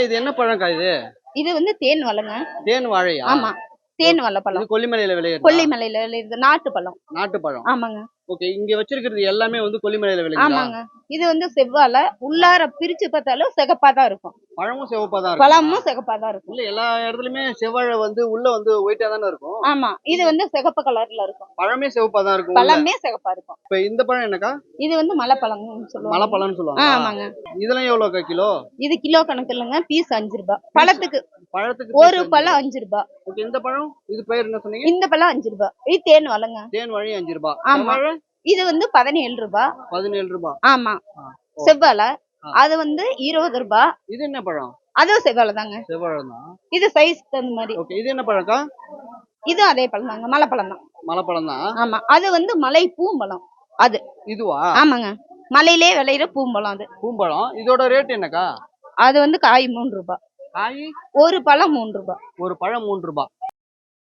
இது என்ன பழம்க்கா இது? இது வந்து தேன் வாழைங்க. தேன் வாழையா? ஆமா, தேன் வாழைப்பழம். இது கொல்லிமலையில விளையுறதா? கொல்லிமலையில விளையுது, நாட்டு பழம். நாட்டு பழம். ஆமாங்க. ஓகே, இங்க வச்சிருக்கிறது எல்லாமே வந்து கொல்லிமலையில விளையுதா? ஆமாங்க. இது வந்து செவ்வாழை. உள்ளார பிரிச்சு பார்த்தாலும் சிகப்பா தான் இருக்கும். பழமும் சிவப்பா தான் இருக்கும். பழமும் சிகப்பா தான் இருக்கும். இல்ல, எல்லா இடத்துலயுமே செவ்வாழை வந்து உள்ள வந்து ஒயிட்டா தானே இருக்கும். ஆமா, இது வந்து சிகப்பு கலர்ல இருக்கும். பழமே சிவப்பா தான் இருக்கும். பழமே சிகப்பா இருக்கும். இப்ப இந்த பழம் என்னக்கா? இது வந்து மலைப்பழம்னு சொல்லுவாங்க. மலைப்பழம்னு சொல்லுவாங்க. ஆமாங்க. இதெல்லாம் எவ்வளவுக்கா கிலோ? இது கிலோ கணக்கு இல்லைங்க, பீஸ் 5 ரூபாய். பழத்துக்கு ஒரு piece பழம் 5 ரூபாய். ஓகே, இந்த பழம் இது பேர் என்ன சொன்னீங்க? இந்த பழம் 5 ரூபாய். இது தேன் வாழைங்க. தேன் வாழை 5 ரூபாய். ஆமா, இது வந்து 17 ரூபாய். 17 ரூபாய். ஆமா. செவ்வாழை அது வந்து 20 ரூபாய். இது என்ன பழம்? அதுவும் செவ்வாழை தாங்க. செவ்வாழை தான். இது சைஸ் தகுந்த மாதிரி. ஓகே, இது என்ன பழம்க்கா? இது அதே பழம் தாங்க, மலைப்பழம் தான். மலைப்பழம் தான். ஆமா, அது வந்து மலை பூம்பழம். அது இதுவா? ஆமாங்க, மலையிலே விளையிற பூம்பழம். அது பூம்பழம். இதோட ரேட் என்னக்கா? அது வந்து காய் 3 ரூபாய். காய் ஒரு பழம் 3 ரூபாய். ஒரு பழம் 3 ரூபாய்.